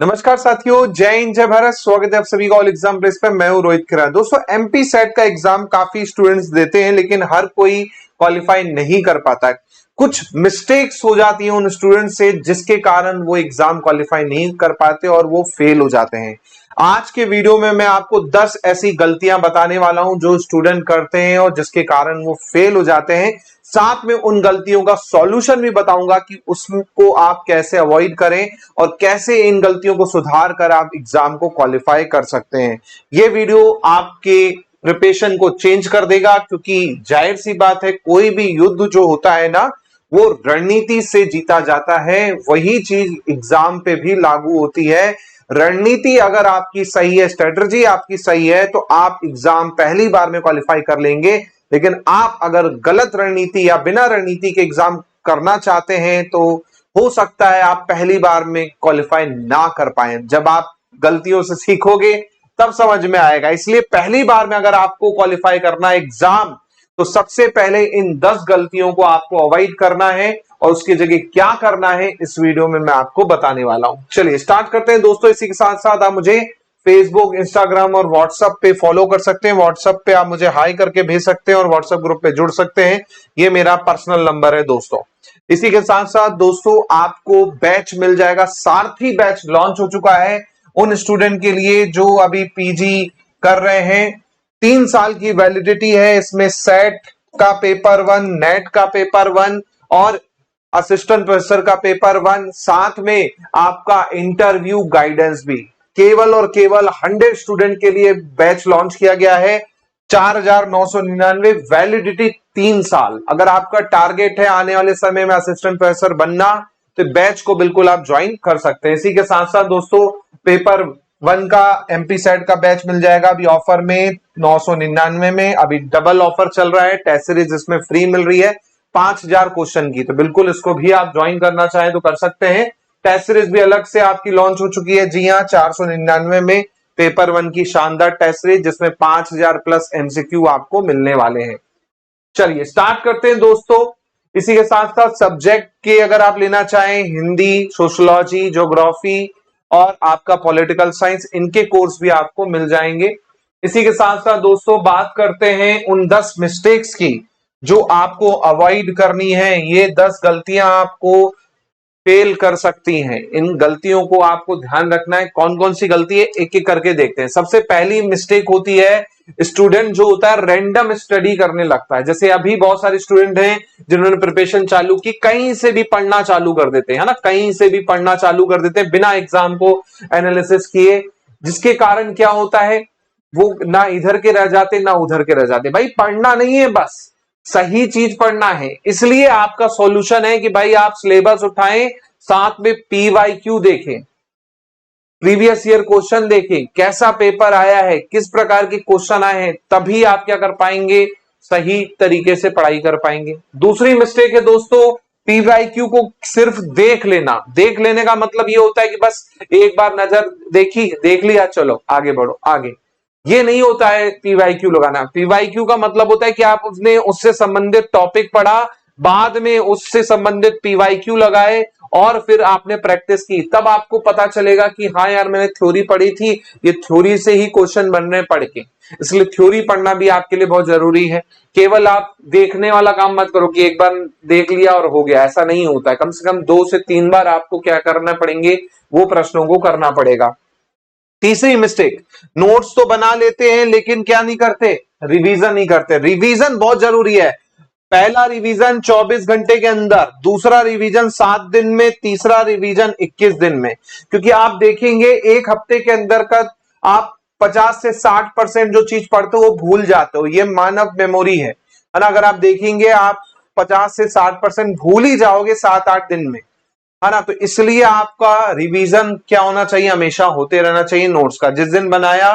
नमस्कार साथियों, जय हिंद जय भारत। स्वागत है आप सभी का ऑल एग्जाम प्लेस पे। मैं हूं रोहित खरा। दोस्तों, एमपी सेट का एग्जाम काफी स्टूडेंट्स देते हैं, लेकिन हर कोई क्वालिफाई नहीं कर पाता है। कुछ मिस्टेक्स हो जाती हैं उन स्टूडेंट से, जिसके कारण वो एग्जाम क्वालिफाई नहीं कर पाते और वो फेल हो जाते हैं। आज के वीडियो में मैं आपको 10 ऐसी गलतियां बताने वाला हूं जो स्टूडेंट करते हैं और जिसके कारण वो फेल हो जाते हैं। साथ में उन गलतियों का सॉल्यूशन भी बताऊंगा कि उसको आप कैसे अवॉइड करें और कैसे इन गलतियों को सुधार कर आप एग्जाम को क्वालिफाई कर सकते हैं। ये वीडियो आपके प्रिपरेशन को चेंज कर देगा, क्योंकि जाहिर सी बात है, कोई भी युद्ध जो होता है ना, वो रणनीति से जीता जाता है। वही चीज एग्जाम पे भी लागू होती है। रणनीति अगर आपकी सही है, स्ट्रेटजी आपकी सही है, तो आप एग्जाम पहली बार में क्वालिफाई कर लेंगे। लेकिन आप अगर गलत रणनीति या बिना रणनीति के एग्जाम करना चाहते हैं, तो हो सकता है आप पहली बार में क्वालिफाई ना कर पाए। जब आप गलतियों से सीखोगे तब समझ में आएगा। इसलिए पहली बार में अगर आपको क्वालिफाई करना है एग्जाम, तो सबसे पहले इन 10 गलतियों को आपको अवॉइड करना है और उसकी जगह क्या करना है, इस वीडियो में मैं आपको बताने वाला हूं। चलिए स्टार्ट करते हैं दोस्तों। इसी के साथ साथ आप मुझे फेसबुक, इंस्टाग्राम और व्हाट्सएप पे फॉलो कर सकते हैं। व्हाट्सएप पे आप मुझे हाई करके भेज सकते हैं और व्हाट्सएप ग्रुप पे जुड़ सकते हैं। ये मेरा पर्सनल नंबर है दोस्तों। इसी के साथ साथ दोस्तों, आपको बैच मिल जाएगा। सारथी बैच लॉन्च हो चुका है उन स्टूडेंट के लिए जो अभी पीजी कर रहे हैं। 3 साल की वैलिडिटी है इसमें। सेट का पेपर 1, नेट का पेपर 1 और असिस्टेंट प्रोफेसर का पेपर 1, साथ में आपका इंटरव्यू गाइडेंस भी। केवल और केवल 100 स्टूडेंट के लिए बैच लॉन्च किया गया है। 4,999, वैलिडिटी 3 साल। अगर आपका टारगेट है आने वाले समय में असिस्टेंट प्रोफेसर बनना, तो बैच को बिल्कुल आप ज्वाइन कर सकते हैं। इसी के साथ साथ दोस्तों, पेपर 1 का एमपी सेट का बैच मिल जाएगा अभी ऑफर में 999 में। अभी डबल ऑफर चल रहा है। टेस्ट सीरीज इसमें फ्री मिल रही है 5000 क्वेश्चन की, तो बिल्कुल इसको भी आप ज्वाइन करना चाहें तो कर सकते हैं। टेस्ट सीरीज भी अलग से आपकी लॉन्च हो चुकी है। जी हाँ, 499 में पेपर 1 की शानदार टेस्ट सीरीज, जिसमें 5000 प्लस एमसीक्यू आपको मिलने वाले हैं। चलिए स्टार्ट करते हैं दोस्तों। इसी के साथ साथ सब्जेक्ट के अगर आप लेना चाहें, हिंदी, सोशियोलॉजी, ज्योग्राफी और आपका पॉलिटिकल साइंस, इनके कोर्स भी आपको मिल जाएंगे। इसी के साथ साथ दोस्तों, बात करते हैं उन 10 मिस्टेक्स की जो आपको अवॉइड करनी है। ये 10 गलतियां आपको फेल कर सकती हैं। इन गलतियों को आपको ध्यान रखना है। कौन कौन सी गलती है, एक एक करके देखते हैं। सबसे पहली मिस्टेक होती है, स्टूडेंट जो होता है रैंडम स्टडी करने लगता है। जैसे अभी बहुत सारे स्टूडेंट हैं जिन्होंने प्रिपरेशन चालू की, कहीं से भी पढ़ना चालू कर देते हैं, है ना, कहीं से भी पढ़ना चालू कर देते हैं बिना एग्जाम को एनालिसिस किए। जिसके कारण क्या होता है, वो ना इधर के रह जाते ना उधर के रह जाते। भाई पढ़ना नहीं है, बस सही चीज पढ़ना है। इसलिए आपका सॉल्यूशन है कि भाई आप सिलेबस उठाएं, साथ में पीवाईक्यू देखें, प्रीवियस ईयर क्वेश्चन देखें, कैसा पेपर आया है, किस प्रकार के क्वेश्चन आए हैं, तभी आप क्या कर पाएंगे, सही तरीके से पढ़ाई कर पाएंगे। दूसरी मिस्टेक है दोस्तों, पीवाईक्यू को सिर्फ देख लेना। देख लेने का मतलब ये होता है कि बस एक बार नजर देखी, देख लिया, चलो आगे बढ़ो आगे। ये नहीं होता है पीवाईक्यू लगाना। पीवाईक्यू का मतलब होता है कि आप उसने उससे संबंधित टॉपिक पढ़ा, बाद में उससे संबंधित पीवाईक्यू लगाए और फिर आपने प्रैक्टिस की, तब आपको पता चलेगा कि हाँ यार, मैंने थ्योरी पढ़ी थी, ये थ्योरी से ही क्वेश्चन बन रहे पढ़ के। इसलिए थ्योरी पढ़ना भी आपके लिए बहुत जरूरी है। केवल आप देखने वाला काम मत करो कि एक बार देख लिया और हो गया, ऐसा नहीं होता है। कम से कम 2 से 3 बार आपको क्या करना पड़ेंगे, वो प्रश्नों को करना पड़ेगा। तीसरी मिस्टेक, नोट्स तो बना लेते हैं लेकिन क्या नहीं करते, रिवीजन नहीं करते। रिवीजन बहुत जरूरी है। पहला रिवीजन 24 घंटे के अंदर, दूसरा रिवीजन 7 दिन में, तीसरा रिवीजन 21 दिन में। क्योंकि आप देखेंगे एक हफ्ते के अंदर का आप 50 से 60% जो चीज पढ़ते हो वो भूल जाते हो। ये मानव मेमोरी है ना। अगर आप देखेंगे आप 50 से 60% भूल ही जाओगे 7-8 दिन में, है ना। तो इसलिए आपका रिवीजन क्या होना चाहिए, हमेशा होते रहना चाहिए नोट्स का। जिस दिन बनाया,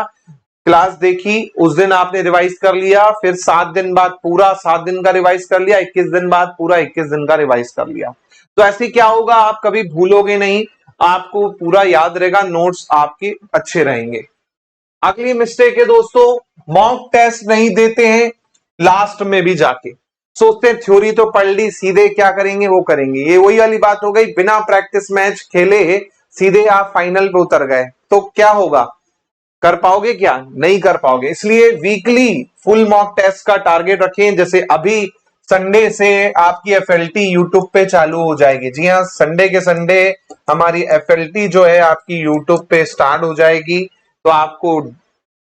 क्लास देखी, उस दिन आपने रिवाइज कर लिया, फिर 7 दिन बाद पूरा 7 दिन का रिवाइज कर लिया, 21 दिन बाद पूरा 21 दिन का रिवाइज कर लिया। तो ऐसे क्या होगा, आप कभी भूलोगे नहीं, आपको पूरा याद रहेगा, नोट्स आपके अच्छे रहेंगे। अगली मिस्टेक है दोस्तों, मॉक टेस्ट नहीं देते हैं लास्ट में भी जाके। सोचते हैं थ्योरी तो पढ़ ली, सीधे क्या करेंगे वो करेंगे। ये वही वाली बात हो गई, बिना प्रैक्टिस मैच खेले सीधे आप फाइनल पे उतर गए तो क्या होगा, कर पाओगे क्या, नहीं कर पाओगे। इसलिए वीकली फुल मॉक टेस्ट का टारगेट रखें। जैसे अभी संडे से आपकी एफएलटी यूट्यूब पे चालू हो जाएगी। जी हाँ, संडे के संडे हमारी एफएलटी जो है आपकी यूट्यूब पे स्टार्ट हो जाएगी, तो आपको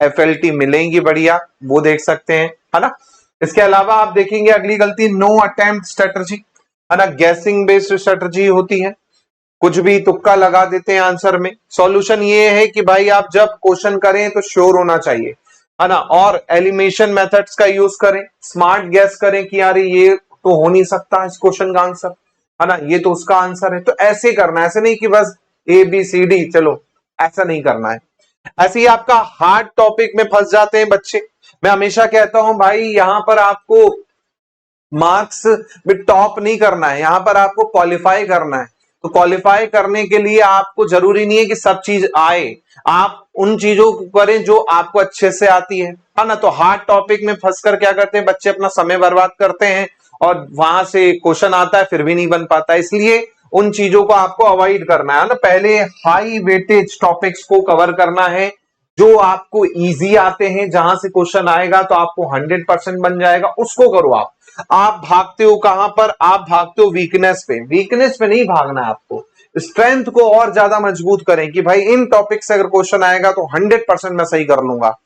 एफएलटी मिलेंगी बढ़िया, वो देख सकते हैं, है ना। इसके अलावा आप देखेंगे अगली गलती नो अटेम्प्ट स्ट्रेटजी, है ना, गैसिंग बेस्ड स्ट्रेटजी होती है, कुछ भी तुक्का लगा देते हैं आंसर में। सॉल्यूशन ये है कि भाई आप जब क्वेश्चन करें तो श्योर होना चाहिए, है ना, और एलिमिनेशन मेथड्स का यूज करें, स्मार्ट गैस करें कि यार ये तो हो नहीं सकता इस क्वेश्चन का आंसर, है ना, ये तो उसका आंसर है। तो ऐसे करना है, ऐसे नहीं कि बस ए बी सी डी चलो, ऐसा नहीं करना है। ऐसे ही आपका हार्ड टॉपिक में फंस जाते हैं बच्चे। मैं हमेशा कहता हूं भाई यहां पर आपको मार्क्स में टॉप नहीं करना है, यहां पर आपको क्वालिफाई करना है। तो क्वालिफाई करने के लिए आपको जरूरी नहीं है कि सब चीज आए, आप उन चीजों को करें जो आपको अच्छे से आती है ना। तो हार्ड टॉपिक में फंसकर क्या करते हैं बच्चे, अपना समय बर्बाद करते हैं और वहां से क्वेश्चन आता है फिर भी नहीं बन पाता। इसलिए उन चीजों को आपको अवॉइड करना है ना, पहले हाई वेटेज टॉपिक्स को कवर करना है, जो आपको इजी आते हैं, जहां से क्वेश्चन आएगा तो आपको 100% बन जाएगा, उसको करो आप भागते हो कहां पर, आप भागते हो वीकनेस पे। वीकनेस पे नहीं भागना है आपको, स्ट्रेंथ को और ज्यादा मजबूत करें कि भाई इन टॉपिक से अगर क्वेश्चन आएगा तो 100% मैं सही कर लूंगा।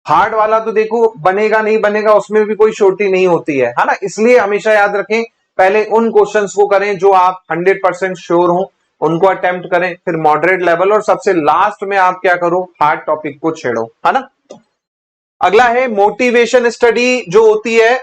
हार्ड वाला तो देखो बनेगा नहीं बनेगा, उसमें भी कोई छोटी नहीं होती है ना। इसलिए हमेशा याद रखें पहले उन क्वेश्चंस को करें जो आप 100% श्योर हो, उनको अटेम्प्ट करें, फिर मॉडरेट लेवल, और सबसे लास्ट में आप क्या करो, हार्ड टॉपिक को छेड़ो, है ना। अगला है मोटिवेशन स्टडी जो होती है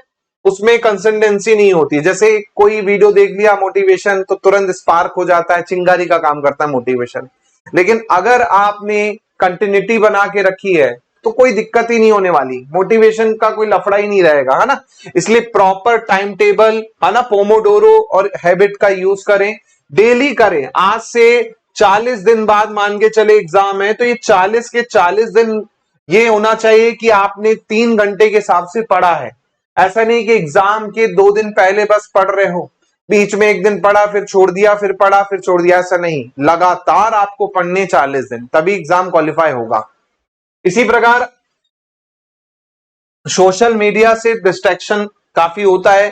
उसमें कंसिस्टेंसी नहीं होती। जैसे कोई वीडियो देख लिया मोटिवेशन तो तुरंत स्पार्क हो जाता है, चिंगारी का काम करता है मोटिवेशन। लेकिन अगर आपने कंटिन्यूटी बना के रखी है तो कोई दिक्कत ही नहीं होने वाली, मोटिवेशन का कोई लफड़ा ही नहीं रहेगा, है ना। इसलिए प्रॉपर टाइम टेबल, है ना, पोमोडोरो और हैबिट का यूज करें, डेली करें। आज से 40 दिन बाद मान के चले एग्जाम है, तो ये 40 के 40 दिन ये होना चाहिए कि आपने 3 घंटे के हिसाब से पढ़ा है। ऐसा नहीं कि एग्जाम के 2 दिन पहले बस पढ़ रहे हो, बीच में एक दिन पढ़ा फिर छोड़ दिया, फिर पढ़ा फिर छोड़ दिया, ऐसा नहीं, लगातार आपको पढ़ने 40 दिन, तभी एग्जाम क्वालिफाई होगा। इसी प्रकार सोशल मीडिया से डिस्ट्रैक्शन काफी होता है,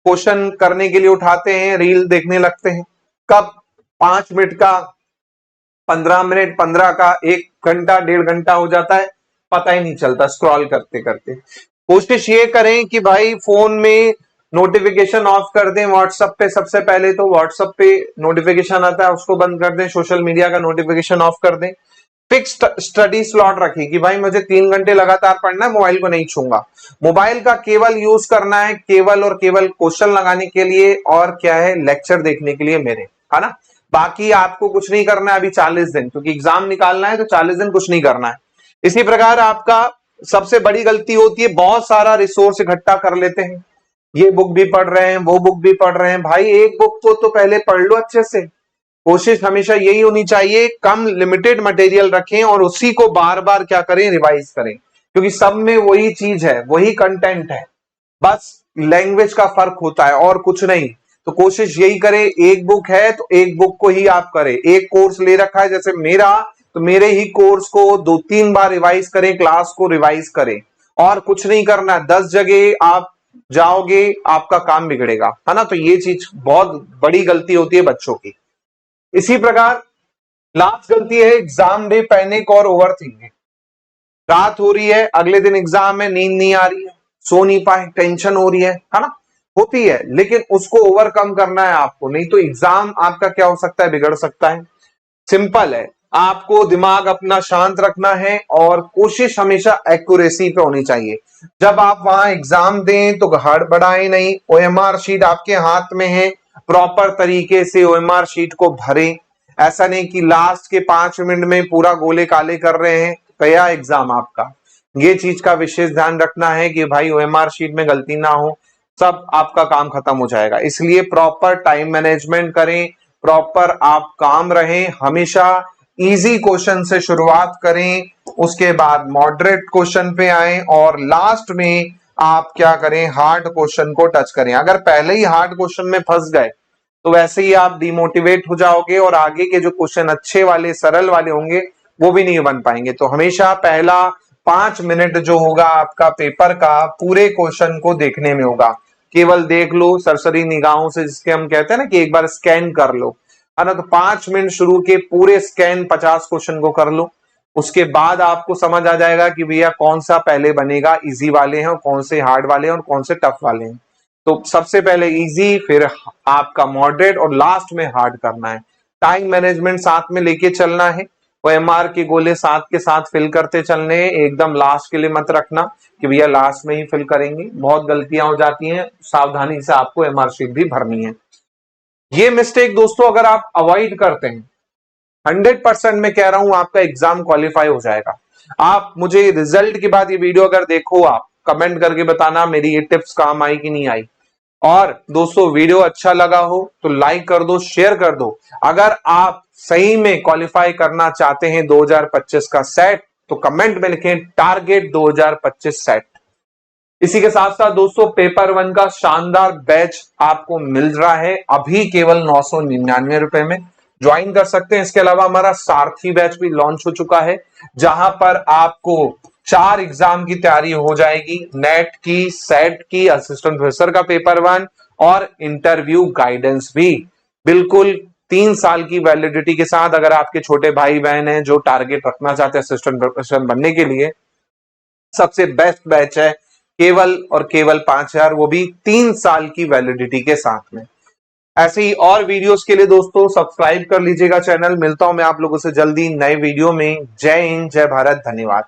क्वेश्चन करने के लिए उठाते हैं, रील देखने लगते हैं, कब 5 मिनट का 15 मिनट, 15 का 1 घंटा 1.5 घंटा हो जाता है, पता ही नहीं चलता स्क्रॉल करते करते। कोशिश ये करें कि भाई फोन में नोटिफिकेशन ऑफ कर दें, व्हाट्सएप पे सबसे पहले तो व्हाट्सएप पे नोटिफिकेशन आता है उसको बंद कर दें, सोशल मीडिया का नोटिफिकेशन ऑफ कर दें। फिक्स स्टडी स्लॉट रखिए कि भाई मुझे 3 घंटे लगातार पढ़ना है, मोबाइल को नहीं छूंगा। मोबाइल का केवल यूज करना है केवल और केवल क्वेश्चन लगाने के लिए, और क्या है, लेक्चर देखने के लिए मेरे, है ना। बाकी आपको कुछ नहीं करना है अभी 40 दिन, क्योंकि एग्जाम निकालना है तो 40 दिन कुछ नहीं करना है। इसी प्रकार आपका सबसे बड़ी गलती होती है, बहुत सारा रिसोर्स इकट्ठा कर लेते हैं, ये बुक भी पढ़ रहे हैं वो बुक भी पढ़ रहे हैं। भाई एक बुक को तो पहले पढ़ लो अच्छे से। कोशिश हमेशा यही होनी चाहिए, कम लिमिटेड मटेरियल रखें और उसी को बार बार क्या करें, रिवाइज करें, क्योंकि सब में वही चीज है, वही कंटेंट है, बस लैंग्वेज का फर्क होता है और कुछ नहीं। तो कोशिश यही करें, एक बुक है तो एक बुक को ही आप करें। एक कोर्स ले रखा है जैसे मेरा, तो मेरे ही कोर्स को 2-3 बार रिवाइज करें, क्लास को रिवाइज करें, और कुछ नहीं करना। 10 जगह आप जाओगे आपका काम बिगड़ेगा, है ना। तो ये चीज बहुत बड़ी गलती होती है बच्चों की। इसी प्रकार लास्ट गलती है एग्जाम डे पैनिक और ओवर थिंकिंग। रात हो रही है, अगले दिन एग्जाम है, नींद नहीं आ रही है, सो नहीं पाए, टेंशन हो रही है ना, होती है, लेकिन उसको ओवरकम करना है आपको, नहीं तो एग्जाम आपका क्या हो सकता है, बिगड़ सकता है। सिंपल है, आपको दिमाग अपना शांत रखना है और कोशिश हमेशा एक्यूरेसी पे होनी चाहिए। जब आप वहां एग्जाम दें तो हड़बड़ाएं नहीं, ओएमआर शीट आपके हाथ में है, प्रॉपर तरीके से ओएमआर शीट को भरें। ऐसा नहीं कि लास्ट के 5 मिनट में पूरा गोले काले कर रहे हैं, गया एग्जाम आपका। ये चीज का विशेष ध्यान रखना है कि भाई ओएमआर शीट में गलती ना हो, सब आपका काम खत्म हो जाएगा। इसलिए प्रॉपर टाइम मैनेजमेंट करें, प्रॉपर आप काम रहें, हमेशा इजी क्वेश्चन से शुरुआत करें, उसके बाद मॉडरेट क्वेश्चन पे आए और लास्ट में आप क्या करें, हार्ड क्वेश्चन को टच करें। अगर पहले ही हार्ड क्वेश्चन में फंस गए तो वैसे ही आप डिमोटिवेट हो जाओगे और आगे के जो क्वेश्चन अच्छे वाले सरल वाले होंगे वो भी नहीं बन पाएंगे। तो हमेशा पहला 5 मिनट जो होगा आपका पेपर का पूरे क्वेश्चन को देखने में होगा। केवल देख लो सरसरी निगाहों से, जिसके हम कहते हैं ना कि एक बार स्कैन कर लो, है ना। तो 5 मिनट शुरू के पूरे स्कैन 50 क्वेश्चन को कर लो। उसके बाद आपको समझ आ जाएगा कि भैया कौन सा पहले बनेगा, इजी वाले हैं और कौन से हार्ड वाले हैं और कौन से टफ वाले हैं। तो सबसे पहले इजी, फिर आपका मॉडरेट और लास्ट में हार्ड करना है। टाइम मैनेजमेंट साथ में लेके चलना है। OMR के गोले साथ के साथ फिल करते चलने हैं, एकदम लास्ट के लिए मत रखना कि भैया लास्ट में ही फिल करेंगे, बहुत गलतियां हो जाती हैं। सावधानी से आपको MR शीट भी भरनी है। ये मिस्टेक दोस्तों अगर आप अवॉइड करते हैं, 100% मैं कह रहा हूं आपका एग्जाम क्वालिफाई हो जाएगा। आप मुझे रिजल्ट के बाद ये वीडियो अगर देखो, आप कमेंट करके बताना मेरी ये टिप्स काम आई कि नहीं आई। और दोस्तों वीडियो अच्छा लगा हो तो लाइक कर दो, शेयर कर दो। अगर आप सही में क्वालिफाई करना चाहते हैं 2025 का सेट, तो कमेंट में लिखें टारगेट 2025 सेट। इसी के साथ साथ दोस्तों पेपर 1 का शानदार बैच आपको मिल रहा है अभी केवल 999 रुपए में, ज्वाइन कर सकते हैं। इसके अलावा हमारा सारथी बैच भी लॉन्च हो चुका है, जहां पर आपको 4 एग्जाम की तैयारी हो जाएगी, नेट की, सेट की, असिस्टेंट प्रोफेसर का पेपर 1 और इंटरव्यू गाइडेंस भी, बिल्कुल 3 साल की वैलिडिटी के साथ। अगर आपके छोटे भाई बहन हैं जो टारगेट रखना चाहते हैं असिस्टेंट प्रोफेसर बनने के लिए, सबसे बेस्ट बैच है, केवल और केवल 5000, वो भी 3 साल की वैलिडिटी के साथ में। ऐसे ही और वीडियोस के लिए दोस्तों सब्सक्राइब कर लीजिएगा चैनल। मिलता हूं मैं आप लोगों से जल्दी नए वीडियो में। जय हिंद, जय भारत, धन्यवाद।